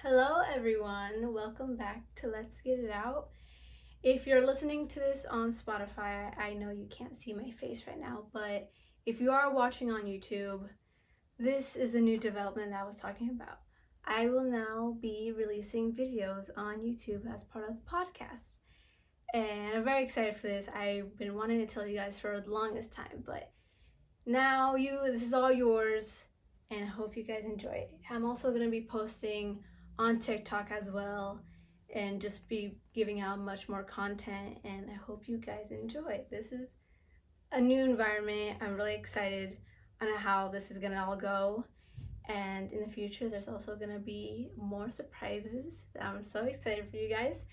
Hello, everyone. Welcome back to Let's Get It Out. If you're listening to this on Spotify, I know you can't see my face right now, but if you are watching on YouTube, this is the new development that I was talking about. I will now be releasing videos on YouTube as part of the podcast. And I'm very excited for this. I've been wanting to tell you guys for the longest time, but now this is all yours, and I hope you guys enjoy it. I'm also going to be posting on TikTok as well and just be giving out much more content, and I hope you guys enjoy. This is a new environment. I'm really excited on how this is going to all go, and in the future there's also going to be more surprises. I'm so excited for you guys,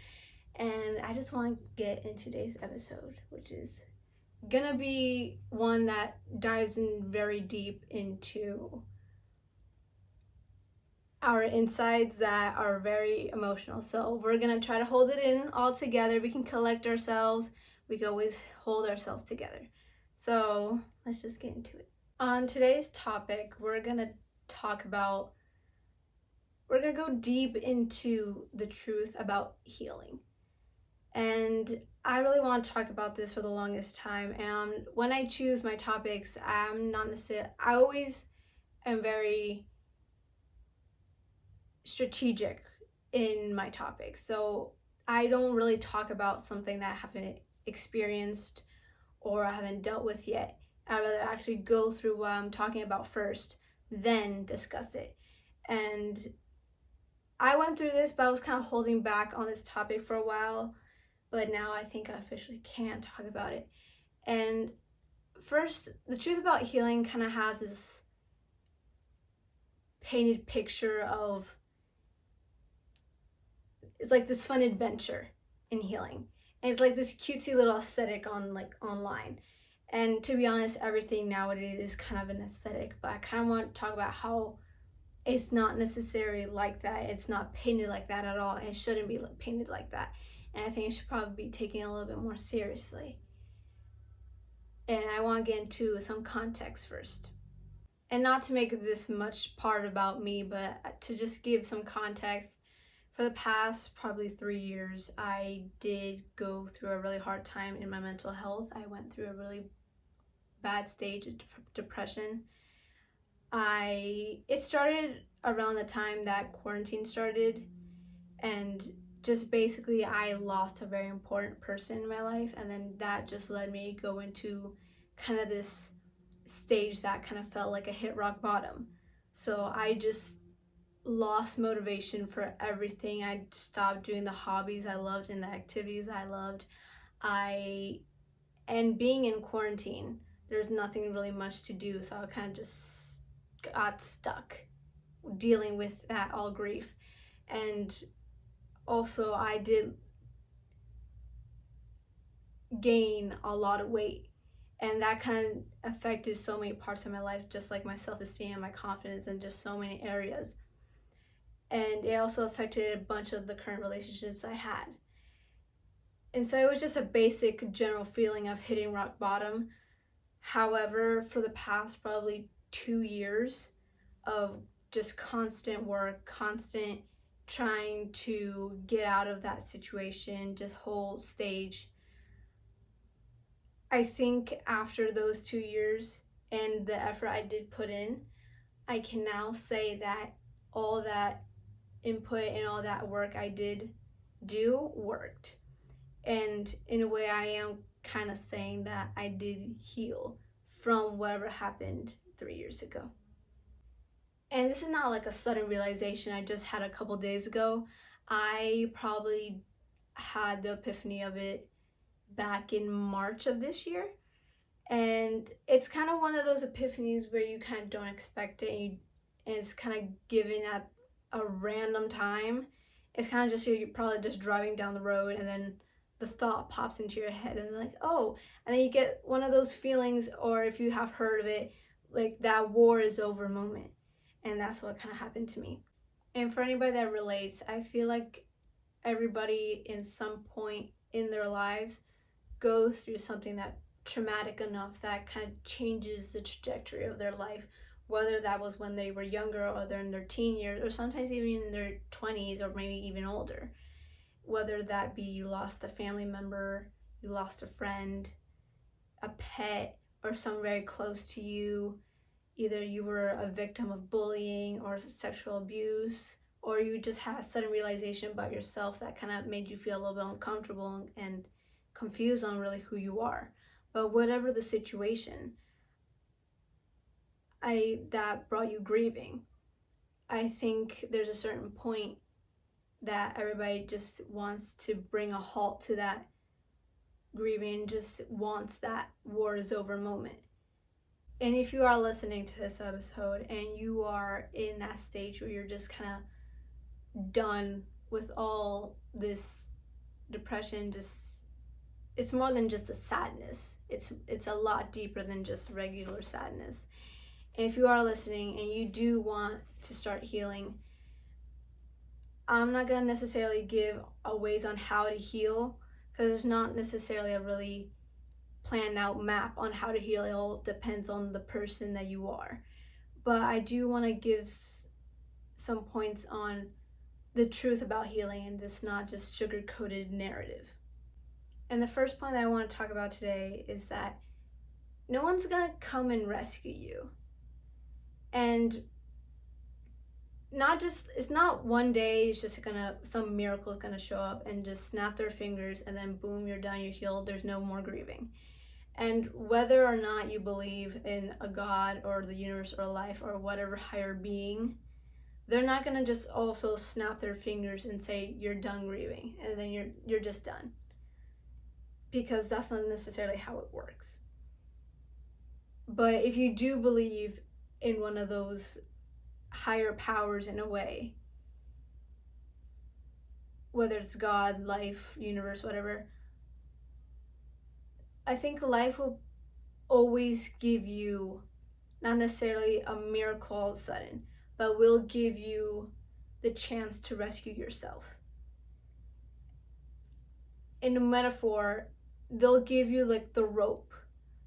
and I just want to get in today's episode, which is gonna be one that dives in very deep into our insides that are very emotional. So we're gonna try to hold it in all together. We can collect ourselves. We can always hold ourselves together. So let's just get into it. On today's topic, we're gonna go deep into the truth about healing. And I really want to talk about this for the longest time. And when I choose my topics, I always am very strategic in my topics. So I don't really talk about something that I haven't experienced or I haven't dealt with yet. I'd rather actually go through what I'm talking about first, then discuss it. And I went through this, but I was kind of holding back on this topic for a while. But now I think I officially can talk about it. And first, the truth about healing kind of has this painted picture of it's like this fun adventure in healing. And it's like this cutesy little aesthetic online. And to be honest, everything nowadays is kind of an aesthetic, but I kind of want to talk about how it's not necessarily like that. It's not painted like that at all. And it shouldn't be painted like that. And I think it should probably be taken a little bit more seriously. And I want to get into some context first. And not to make this much part about me, but to just give some context. For the past probably 3 years, I did go through a really hard time in my mental health. I went through a really bad stage of depression. It started around the time that quarantine started, and just basically I lost a very important person in my life, and then that just led me to go into kind of this stage that kind of felt like I hit rock bottom. So I just lost motivation for everything. I stopped doing the hobbies I loved and the activities I loved. And being in quarantine, there's nothing really much to do, so I kind of just got stuck dealing with that all grief. And also I did gain a lot of weight, and that kind of affected so many parts of my life, just like my self-esteem, my confidence, and just so many areas. And it also affected a bunch of the current relationships I had. And so it was just a basic general feeling of hitting rock bottom. However, for the past probably 2 years of just constant work, constant trying to get out of that situation, just whole stage, I think after those 2 years and the effort I did put in, I can now say that all that input and all that work I did do worked. And in a way, I am kind of saying that I did heal from whatever happened 3 years ago. And this is not like a sudden realization I just had a couple days ago. I probably had the epiphany of it back in March of this year. And it's kind of one of those epiphanies where you kind of don't expect it, and it's kind of given at a random time. It's kind of just you're probably just driving down the road, and then the thought pops into your head, and like, oh, and then you get one of those feelings, or if you have heard of it, like that war is over moment. And that's what kind of happened to me. And for anybody that relates, I feel like everybody in some point in their lives goes through something that traumatic enough that kind of changes the trajectory of their life, whether that was when they were younger or they're in their teen years, or sometimes even in their 20s or maybe even older. Whether that be you lost a family member, you lost a friend, a pet, or someone very close to you. Either you were a victim of bullying or sexual abuse, or you just had a sudden realization about yourself that kind of made you feel a little bit uncomfortable and confused on really who you are. But whatever the situation, that brought you grieving, I think there's a certain point that everybody just wants to bring a halt to that grieving, just wants that war is over moment. And if you are listening to this episode and you are in that stage where you're just kind of done with all this depression, just it's more than just a sadness. It's a lot deeper than just regular sadness. And if you are listening and you do want to start healing, I'm not going to necessarily give a ways on how to heal, because there's not necessarily a really planned out map on how to heal. It all depends on the person that you are. But I do want to give some points on the truth about healing and this not just sugar-coated narrative. And the first point that I want to talk about today is that no one's going to come and rescue you. And it's not one day it's just some miracle is gonna show up and just snap their fingers and then boom, you're done, you're healed, there's no more grieving. And whether or not you believe in a God or the universe or life or whatever higher being, they're not gonna just also snap their fingers and say you're done grieving and then you're just done, because that's not necessarily how it works. But if you do believe in one of those higher powers in a way, whether it's God, life, universe, whatever, I think life will always give you not necessarily a miracle all of a sudden, but will give you the chance to rescue yourself. In a metaphor, they'll give you like the rope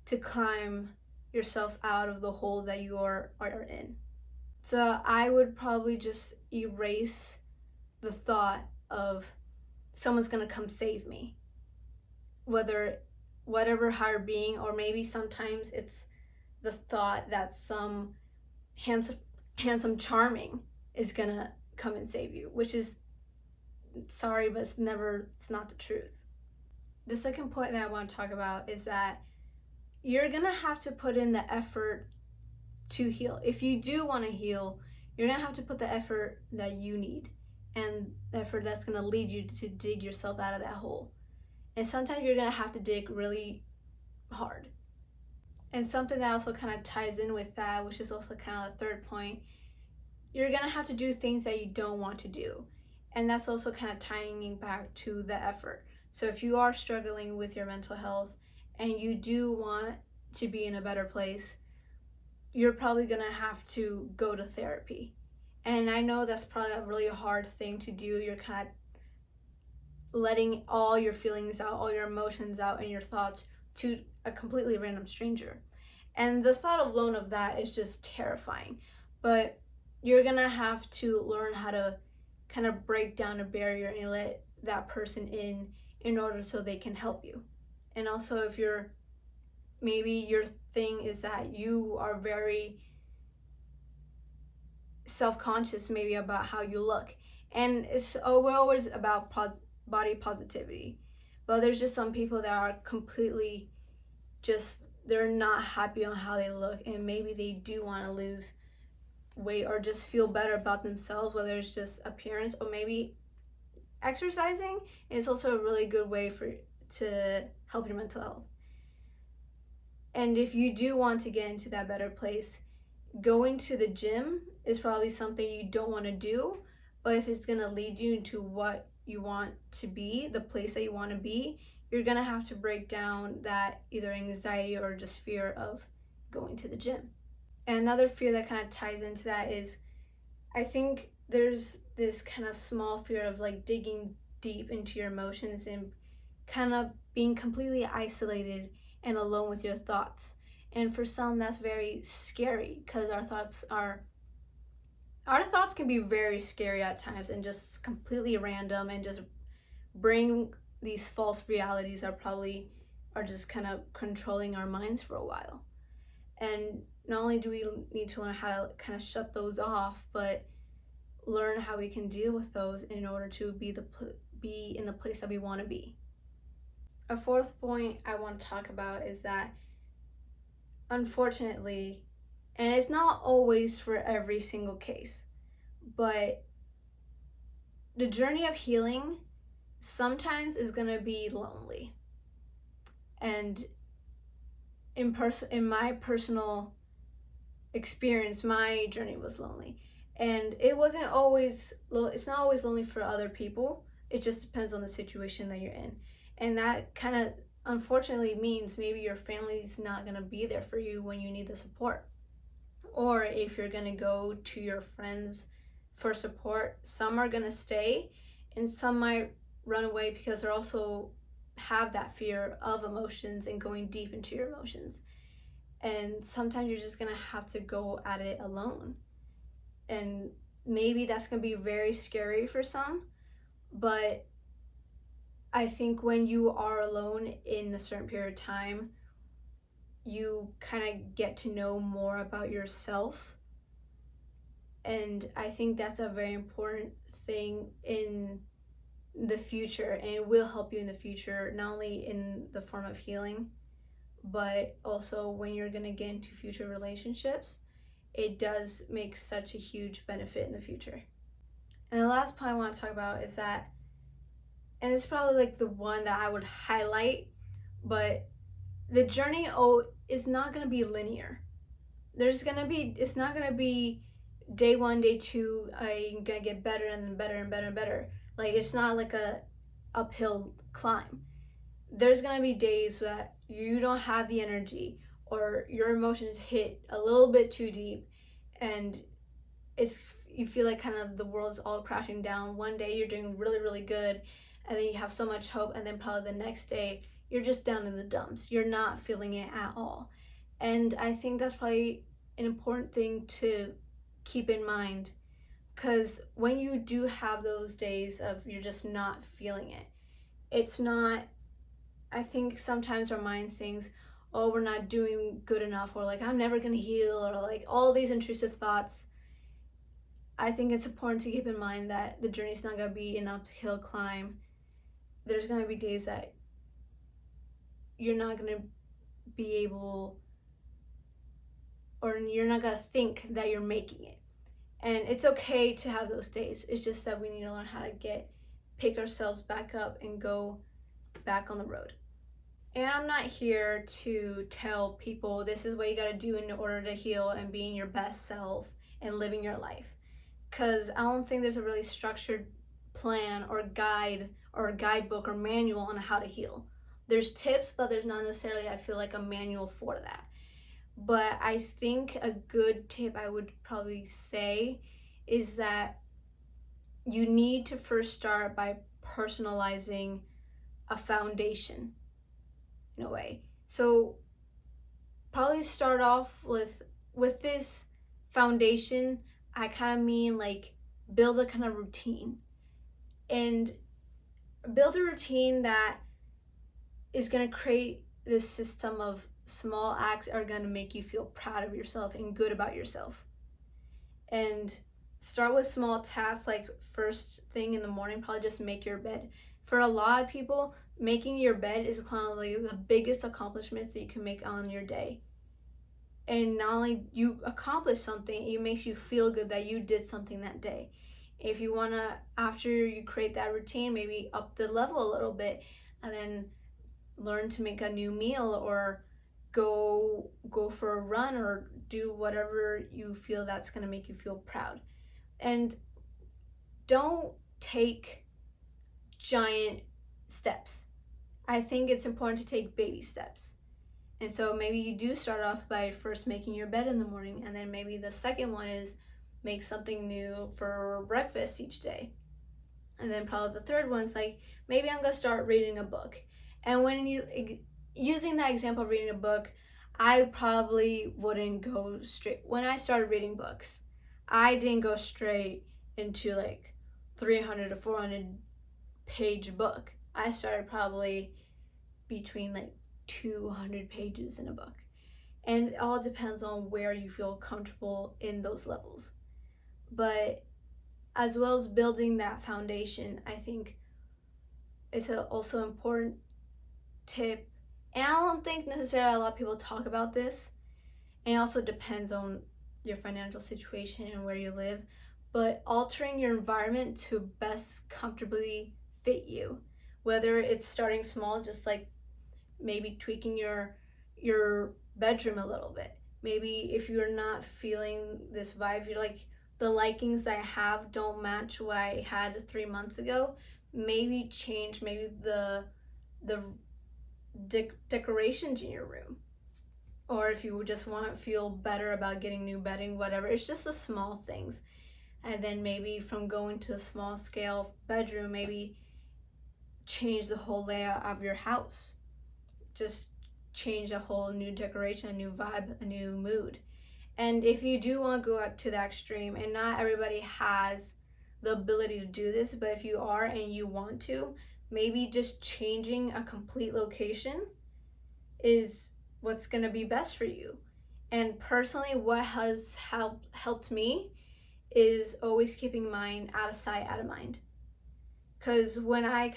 to climb yourself out of the hole that you are in. So I would probably just erase the thought of someone's gonna come save me. Whatever higher being, or maybe sometimes it's the thought that some handsome charming is gonna come and save you, which is, sorry, but it's not the truth. The second point that I want to talk about is that you're gonna have to put in the effort to heal. If you do want to heal, you're gonna have to put the effort that you need and the effort that's gonna lead you to dig yourself out of that hole. And sometimes you're gonna have to dig really hard. And something that also kind of ties in with that, which is also kind of the third point, you're gonna have to do things that you don't want to do. And that's also kind of tying back to the effort. So if you are struggling with your mental health and you do want to be in a better place, you're probably gonna have to go to therapy. And I know that's probably a really hard thing to do. You're kind of letting all your feelings out, all your emotions out, and your thoughts to a completely random stranger. And the thought alone of that is just terrifying. But you're gonna have to learn how to kind of break down a barrier and let that person in order so they can help you. And also, if maybe your thing is that you are very self-conscious maybe about how you look, and we're always about body positivity, but there's just some people that are completely they're not happy on how they look, and maybe they do want to lose weight or just feel better about themselves, whether it's just appearance or maybe exercising is also a really good way to help your mental health. And if you do want to get into that better place, going to the gym is probably something you don't want to do, but if it's going to lead you into what you want to be, the place that you want to be, you're going to have to break down that either anxiety or just fear of going to the gym. And another fear that kind of ties into that is, I think there's this kind of small fear of like digging deep into your emotions and kind of being completely isolated and alone with your thoughts. And for some, that's very scary because our thoughts can be very scary at times and just completely random and just bring these false realities that probably are just kind of controlling our minds for a while. And not only do we need to learn how to kind of shut those off, but learn how we can deal with those in order to be in the place that we want to be. A fourth point I want to talk about is that, unfortunately, and it's not always for every single case, but the journey of healing sometimes is going to be lonely. And in my personal experience, my journey was lonely. And it's not always lonely for other people. It just depends on the situation that you're in. And that kind of unfortunately means maybe your family's not going to be there for you when you need the support. Or if you're going to go to your friends for support, some are going to stay and some might run away because they're also have that fear of emotions and going deep into your emotions. And sometimes you're just going to have to go at it alone. And maybe that's going to be very scary for some, but I think when you are alone in a certain period of time, you kind of get to know more about yourself. And I think that's a very important thing in the future, and it will help you in the future, not only in the form of healing, but also when you're going to get into future relationships. It does make such a huge benefit in the future. And the last point I want to talk about is that, and it's probably like the one that I would highlight, but the journey is not going to be linear. It's not going to be day one, day two, I'm going to get better and then better and better and better. Like, it's not like a uphill climb. There's going to be days that you don't have the energy, or your emotions hit a little bit too deep, and you feel like kind of the world's all crashing down. One day you're doing really, really good, and then you have so much hope, and then probably the next day you're just down in the dumps. You're not feeling it at all. And I think that's probably an important thing to keep in mind, because when you do have those days of you're just not feeling it, it's not, I think sometimes our mind thinks, oh, we're not doing good enough, or like, I'm never gonna heal, or like all these intrusive thoughts. I think it's important to keep in mind that the journey's not gonna be an uphill climb. There's gonna be days that you're not gonna be able, or you're not gonna think that you're making it. And it's okay to have those days. It's just that we need to learn how to pick ourselves back up and go back on the road. And I'm not here to tell people this is what you gotta do in order to heal and being your best self and living your life. Because I don't think there's a really structured plan or guide or a guidebook or manual on how to heal. There's tips, but there's not necessarily, I feel like, a manual for that. But I think a good tip I would probably say is that you need to first start by personalizing a foundation in a way. So probably start off with this foundation. I kind of mean like build a kind of routine, and build a routine that is going to create this system of small acts are going to make you feel proud of yourself and good about yourself. And start with small tasks, like first thing in the morning, probably just make your bed. For a lot of people, making your bed is kind of like the biggest accomplishments that you can make on your day. And not only you accomplish something, it makes you feel good that you did something that day. If you want to, after you create that routine, maybe up the level a little bit and then learn to make a new meal, or go for a run, or do whatever you feel that's going to make you feel proud. And don't take giant steps. I think it's important to take baby steps. And so maybe you do start off by first making your bed in the morning, and then maybe the second one is make something new for breakfast each day. And then probably the third one's like, maybe I'm going to start reading a book. And when you using that example of reading a book, I probably wouldn't go straight. When I started reading books, I didn't go straight into like 300 to 400 page book. I started probably between like 200 pages in a book. And it all depends on where you feel comfortable in those levels. But as well as building that foundation, I think it's also important tip. And I don't think necessarily a lot of people talk about this. And it also depends on your financial situation and where you live. But altering your environment to best comfortably fit you. Whether it's starting small, just like maybe tweaking your bedroom a little bit. Maybe if you're not feeling this vibe, you're like, the likings that I have don't match what I had 3 months ago. Maybe change maybe the decorations in your room, or if you just want to feel better about getting new bedding, whatever. It's just the small things. And then maybe from going to a small scale bedroom, maybe change the whole layout of your house. Just change a whole new decoration, a new vibe, a new mood. And if you do want to go out to that extreme, and not everybody has the ability to do this, but if you are and you want to, maybe just changing a complete location is what's going to be best for you. And personally, what has helped me is always keeping mind out of sight, out of mind. Because when I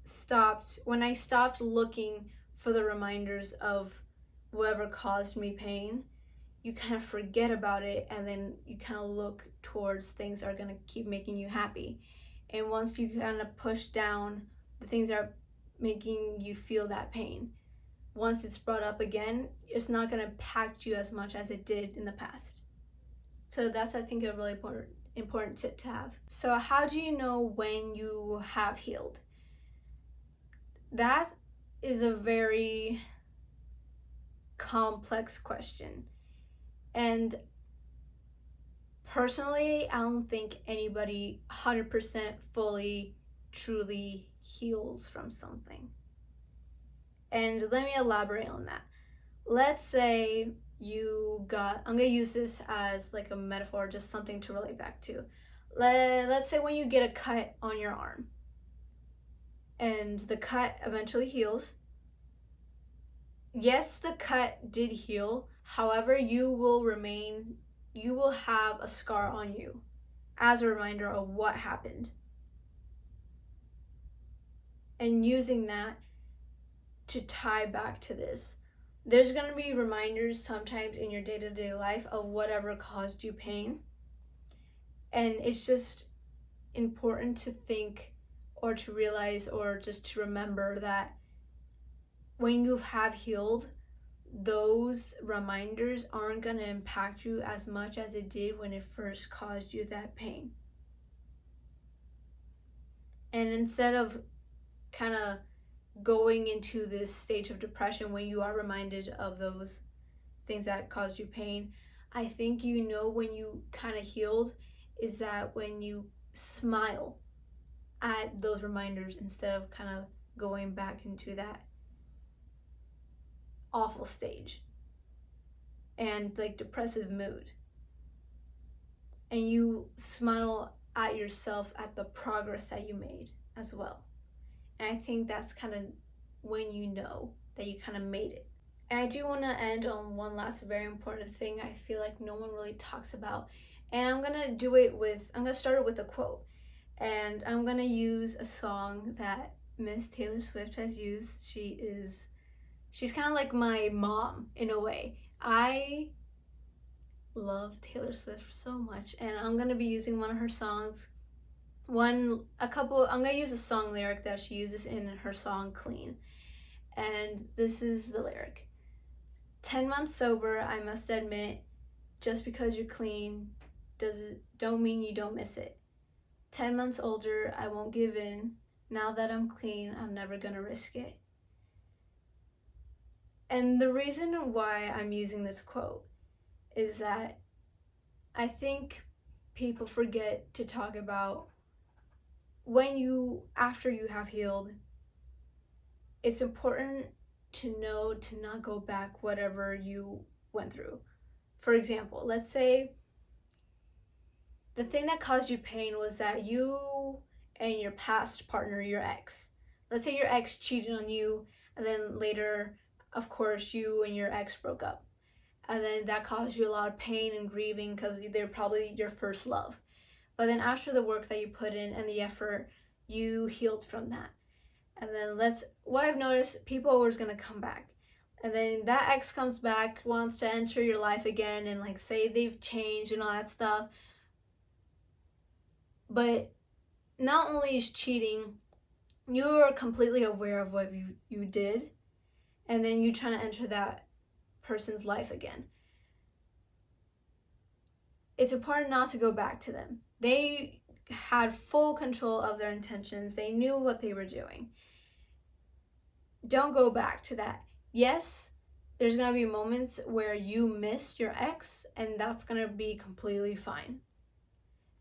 stopped looking for the reminders of whatever caused me pain, you kind of forget about it, and then you kind of look towards things that are going to keep making you happy. And once you kind of push down the things that are making you feel that pain, once it's brought up again, it's not going to impact you as much as it did in the past. So that's, I think, a really important tip to have. So how do you know when you have healed? That is a very complex question. And personally, I don't think anybody 100% fully, truly heals from something. And let me elaborate on that. Let's say I'm gonna use this as like a metaphor, just something to relate back to. Let's say when you get a cut on your arm, and the cut eventually heals. Yes, the cut did heal. However, you will have a scar on you as a reminder of what happened. And using that to tie back to this, there's going to be reminders sometimes in your day-to-day life of whatever caused you pain. And it's just important to think or to realize or just to remember that when you have healed, those reminders aren't going to impact you as much as it did when it first caused you that pain. And instead of kind of going into this stage of depression when you are reminded of those things that caused you pain, I think when you kind of healed is that when you smile at those reminders instead of kind of going back into that awful stage and like depressive mood. And you smile at yourself at the progress that you made as well. And I think that's kind of when you know that you kind of made it. And I do want to end on one last very important thing I feel like no one really talks about. And I'm going to start it with a quote. And I'm going to use a song that Miss Taylor Swift has used. She's kind of like my mom in a way. I love Taylor Swift so much, and I'm going to be using one of her songs. I'm going to use a song lyric that she uses in her song Clean. And this is the lyric. 10 months sober, I must admit, just because you're clean don't mean you don't miss it. 10 months older, I won't give in. Now that I'm clean, I'm never gonna risk it. And the reason why I'm using this quote is that I think people forget to talk about after you have healed, it's important to know to not go back whatever you went through. For example, let's say the thing that caused you pain was that you and your past partner, your ex, let's say your ex cheated on you, and then later, of course, you and your ex broke up. And then that caused you a lot of pain and grieving because they're probably your first love. But then after the work that you put in and the effort, you healed from that. And then what I've noticed, people are always gonna come back. And then that ex comes back, wants to enter your life again and like say they've changed and all that stuff. But not only is cheating, you're completely aware of what you did, and then you trying to enter that person's life again. It's important not to go back to them. They had full control of their intentions. They knew what they were doing. Don't go back to that. Yes, there's going to be moments where you missed your ex, and that's going to be completely fine.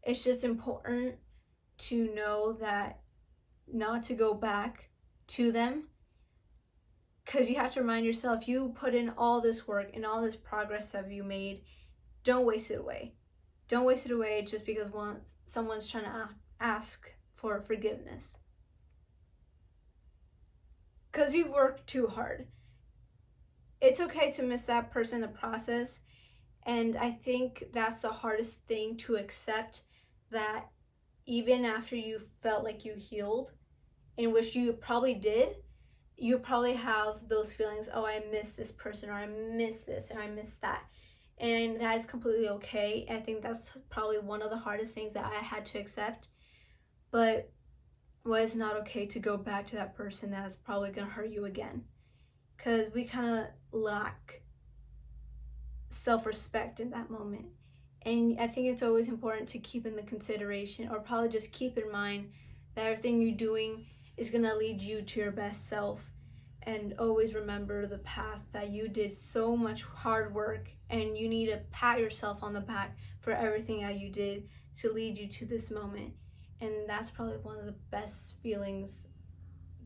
It's just important to know that not to go back to them, because you have to remind yourself, you put in all this work and all this progress that you made. Don't waste it away. Don't waste it away just because someone's trying to ask for forgiveness. Because you've worked too hard. It's okay to miss that person in the process. And I think that's the hardest thing to accept, that even after you felt like you healed, in which you probably did, you probably have those feelings, oh, I miss this person, or I miss this, or I miss that. And that is completely okay. I think that's probably one of the hardest things that I had to accept. But what is not okay to go back to that person that is probably going to hurt you again. Because we kind of lack self-respect in that moment. And I think it's always important to keep in the consideration, or probably just keep in mind, that everything you're doing is going to lead you to your best self. And always remember the path that you did so much hard work, and you need to pat yourself on the back for everything that you did to lead you to this moment. And that's probably one of the best feelings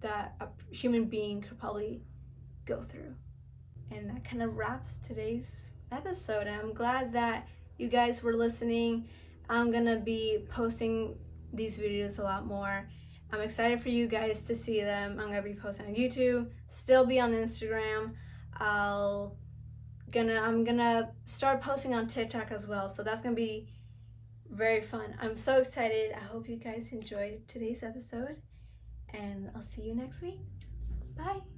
that a human being could probably go through. And that kind of wraps today's episode. And I'm glad that you guys were listening. I'm gonna be posting these videos a lot more. I'm excited for you guys to see them. I'm gonna be posting on YouTube, still be on Instagram. I'm gonna start posting on TikTok as well, so that's gonna be very fun. I'm so excited. I hope you guys enjoyed today's episode, and I'll see you next week. Bye.